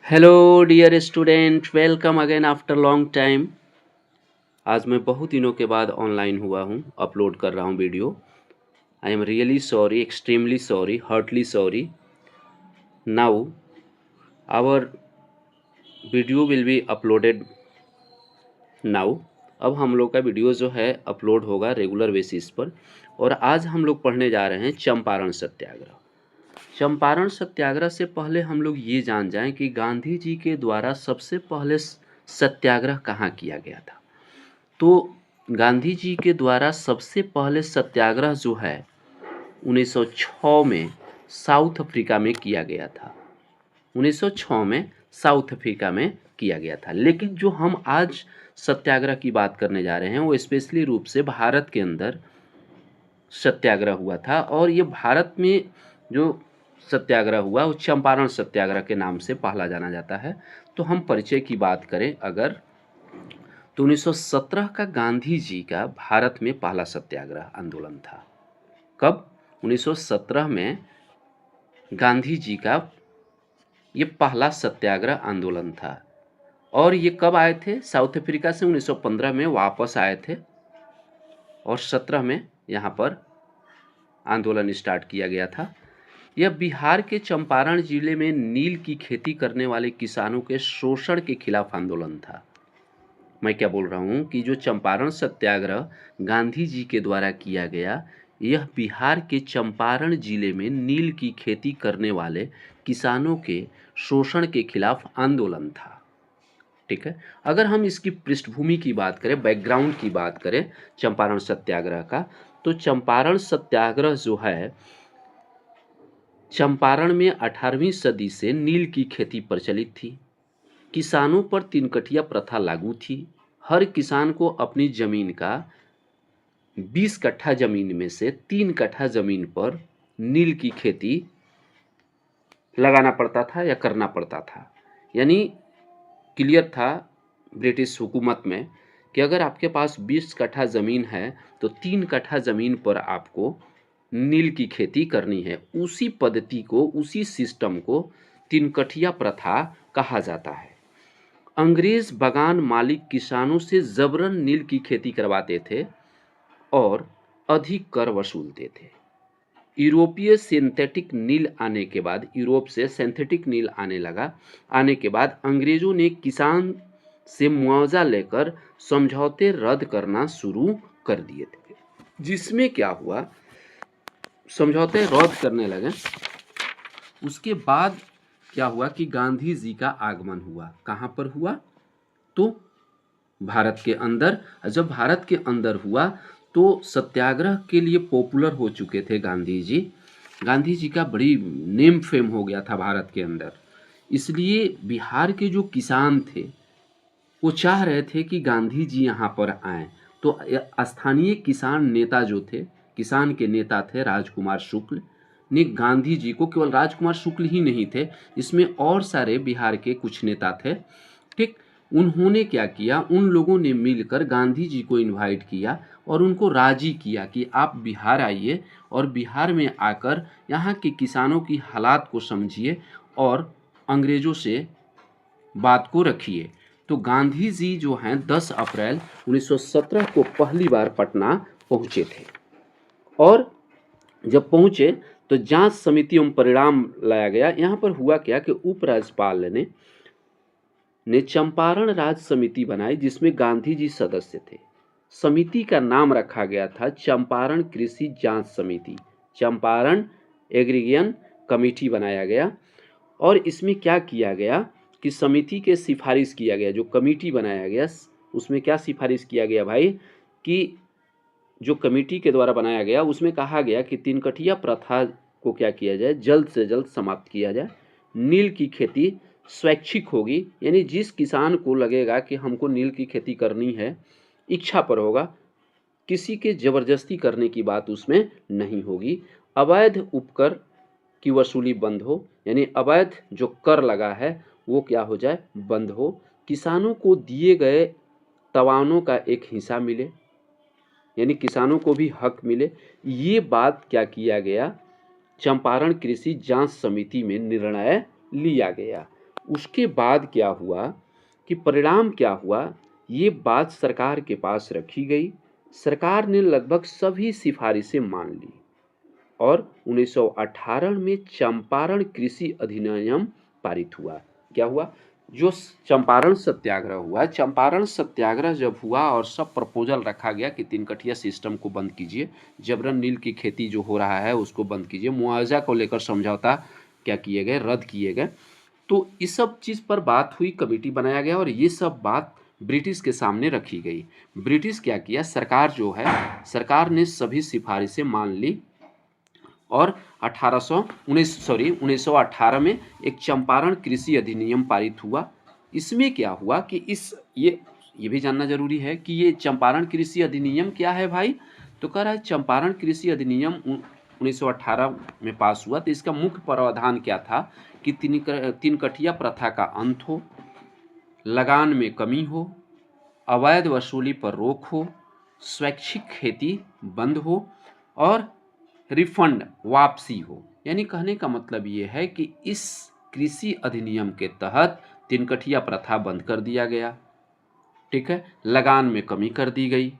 Hello dear student, welcome again after long time. आज मैं बहुत दिनों के बाद ऑनलाइन हुआ हूँ, अपलोड कर रहा हूँ video. I am really sorry, extremely sorry, heartly sorry. Now our video will be uploaded now. अब हम लोग का वीडियो जो है अपलोड होगा रेगुलर बेसिस पर। और आज हम लोग पढ़ने जा रहे हैं चंपारण सत्याग्रह। चंपारण सत्याग्रह से पहले हम लोग ये जान जाएं कि गांधी जी के द्वारा सबसे पहले सत्याग्रह कहाँ किया गया था। तो गांधी जी के द्वारा सबसे पहले सत्याग्रह जो है 1906 में साउथ अफ्रीका में किया गया था। 1906 में साउथ अफ्रीका में किया गया था। लेकिन जो हम आज सत्याग्रह की बात करने जा रहे हैं वो स्पेशली रूप से भारत के अंदर सत्याग्रह हुआ था। और ये भारत में जो सत्याग्रह हुआ वो चंपारण सत्याग्रह के नाम से पहला जाना जाता है। तो हम परिचय की बात करें अगर, तो 1917 का गांधी जी का भारत में पहला सत्याग्रह आंदोलन था। कब? 1917 में गांधी जी का ये पहला सत्याग्रह आंदोलन था। और ये कब आए थे? साउथ अफ्रीका से 1915 में वापस आए थे और 17 में यहाँ पर आंदोलन स्टार्ट किया गया था। यह बिहार के चंपारण जिले में नील की खेती करने वाले किसानों के शोषण के खिलाफ आंदोलन था। मैं क्या बोल रहा हूँ कि जो चंपारण सत्याग्रह गांधी जी के द्वारा किया गया, यह बिहार के चंपारण जिले में नील की खेती करने वाले किसानों के शोषण के खिलाफ आंदोलन था। ठीक है। अगर हम इसकी पृष्ठभूमि की बात करें, बैकग्राउंड की बात करें चंपारण सत्याग्रह का, तो चंपारण सत्याग्रह जो है, चंपारण में 18वीं सदी से नील की खेती प्रचलित थी। किसानों पर तीन प्रथा लागू थी। हर किसान को अपनी जमीन का 20 कट्ठा जमीन में से 3 कट्ठा जमीन पर नील की खेती लगाना पड़ता था या करना पड़ता था। यानी क्लियर था ब्रिटिश हुकूमत में कि अगर आपके पास 20 कट्ठा ज़मीन है तो 3 कट्ठा ज़मीन पर आपको नील की खेती करनी है। उसी पद्धति को, उसी सिस्टम को तीन कठिया प्रथा कहा जाता है। अंग्रेज बागान मालिक किसानों से जबरन नील की खेती करवाते थे और अधिक कर वसूलते थे। यूरोपीय सिंथेटिक नील आने के बाद, यूरोप से सिंथेटिक नील आने के बाद अंग्रेजों ने किसान से मुआवजा लेकर समझौते रद्द करना शुरू कर दिए थे। जिसमें क्या हुआ, समझौते रद्द करने लगे। उसके बाद क्या हुआ कि गांधी जी का आगमन हुआ। कहाँ पर हुआ? तो भारत के अंदर। जब भारत के अंदर हुआ तो सत्याग्रह के लिए पॉपुलर हो चुके थे गांधी जी। गांधी जी का बड़ी नेम फेम हो गया था भारत के अंदर। इसलिए बिहार के जो किसान थे वो चाह रहे थे कि गांधी जी यहाँ पर आएं। तो स्थानीय किसान नेता जो थे, किसान के नेता थे राजकुमार शुक्ल ने गांधी जी को, केवल राजकुमार शुक्ल ही नहीं थे, इसमें और सारे बिहार के कुछ नेता थे। ठीक, उन्होंने क्या किया, उन लोगों ने मिलकर गांधी जी को इनवाइट किया और उनको राजी किया कि आप बिहार आइए और बिहार में आकर यहाँ के किसानों की हालात को समझिए और अंग्रेज़ों से बात को रखिए। तो गांधी जी जो हैं 10 अप्रैल 1917 को पहली बार पटना पहुँचे थे। और जब पहुँचे तो जांच समिति एवं परिणाम लाया गया। यहाँ पर हुआ क्या कि उपराज्यपाल ने चंपारण राज समिति बनाई जिसमें गांधी जी सदस्य थे। समिति का नाम रखा गया था चंपारण कृषि जांच समिति, चंपारण एग्रीगेशन कमेटी बनाया गया। और इसमें क्या किया गया कि समिति के सिफारिश किया गया, जो कमेटी बनाया गया उसमें क्या सिफारिश किया गया भाई, कि जो कमेटी के द्वारा बनाया गया उसमें कहा गया कि तीन कठिया प्रथा को क्या किया जाए, जल्द से जल्द समाप्त किया जाए। नील की खेती स्वैच्छिक होगी, यानी जिस किसान को लगेगा कि हमको नील की खेती करनी है, इच्छा पर होगा, किसी के जबरदस्ती करने की बात उसमें नहीं होगी। अवैध उपकर की वसूली बंद हो, यानी अवैध जो कर लगा है वो क्या हो जाए, बंद हो। किसानों को दिए गए तवानों का एक हिस्सा मिले, यानी किसानों को भी हक मिले। ये बात क्या किया गया, चंपारण कृषि जांच समिति में निर्णय लिया गया। उसके बाद क्या हुआ कि परिणाम क्या हुआ, ये बात सरकार के पास रखी गई। सरकार ने लगभग सभी सिफारिशें मान ली और 1918 में चंपारण कृषि अधिनियम पारित हुआ। क्या हुआ? जो चंपारण सत्याग्रह हुआ, चंपारण सत्याग्रह जब हुआ और सब प्रपोजल रखा गया कि तीन कठिया सिस्टम को बंद कीजिए, जबरन नील की खेती जो हो रहा है उसको बंद कीजिए, मुआवजा को लेकर समझौता क्या किए गए, रद्द किए गए। तो इस सब चीज़ पर बात हुई, कमेटी बनाया गया और ये सब बात ब्रिटिश के सामने रखी गई। ब्रिटिश क्या किया, सरकार जो है, सरकार ने सभी सिफारिशें मान ली और 1918 में एक चंपारण कृषि अधिनियम पारित हुआ। इसमें क्या हुआ कि ये भी जानना जरूरी है कि ये चंपारण कृषि अधिनियम क्या है भाई। तो कह रहा है चंपारण कृषि अधिनियम 1918 में पास हुआ। तो इसका मुख्य प्रावधान क्या था कि तीन कठिया प्रथा का अंत हो, लगान में कमी हो, अवैध वसूली पर रोक हो, स्वैच्छिक खेती बंद हो और रिफंड वापसी हो। यानी कहने का मतलब ये है कि इस कृषि अधिनियम के तहत तिनकठिया प्रथा बंद कर दिया गया, ठीक है, लगान में कमी कर दी गई,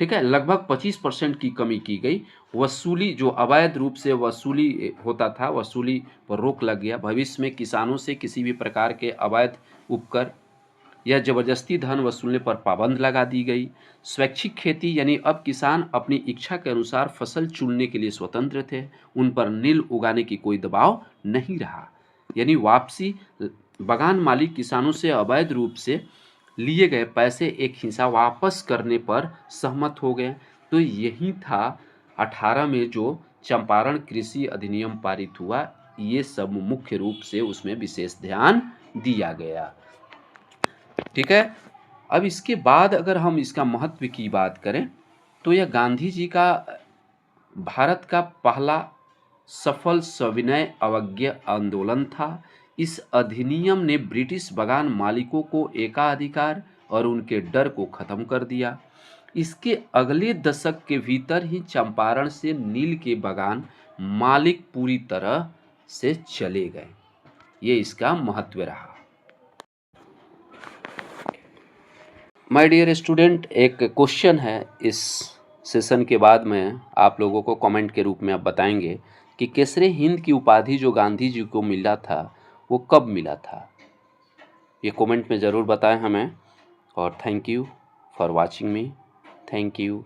ठीक है, लगभग 25% की कमी की गई, वसूली जो अवैध रूप से वसूली होता था, वसूली पर रोक लग गया। भविष्य में किसानों से किसी भी प्रकार के अवैध उपकर या जबरदस्ती धन वसूलने पर पाबंद लगा दी गई। स्वैच्छिक खेती यानी अब किसान अपनी इच्छा के अनुसार फसल चुनने के लिए स्वतंत्र थे, उन पर नील उगाने की कोई दबाव नहीं रहा। यानी वापसी, बागान मालिक किसानों से अवैध रूप से लिए गए पैसे एक हिस्सा वापस करने पर सहमत हो गए। तो यही था 18 में जो चंपारण कृषि अधिनियम पारित हुआ, ये सब मुख्य रूप से उसमें विशेष ध्यान दिया गया, ठीक है। अब इसके बाद अगर हम इसका महत्व की बात करें तो यह गांधी जी का भारत का पहला सफल सविनय अवज्ञा आंदोलन था। इस अधिनियम ने ब्रिटिश बागान मालिकों को एकाधिकार और उनके डर को खत्म कर दिया। इसके अगले दशक के भीतर ही चंपारण से नील के बागान मालिक पूरी तरह से चले गए। ये इसका महत्व रहा। माय डियर स्टूडेंट, एक क्वेश्चन है इस सेशन के बाद में आप लोगों को कमेंट के रूप में आप बताएंगे कि केसरे हिंद की उपाधि जो गांधी जी को मिला था वो कब मिला था। ये कमेंट में ज़रूर बताएं हमें। और thank you for watching me. Thank you.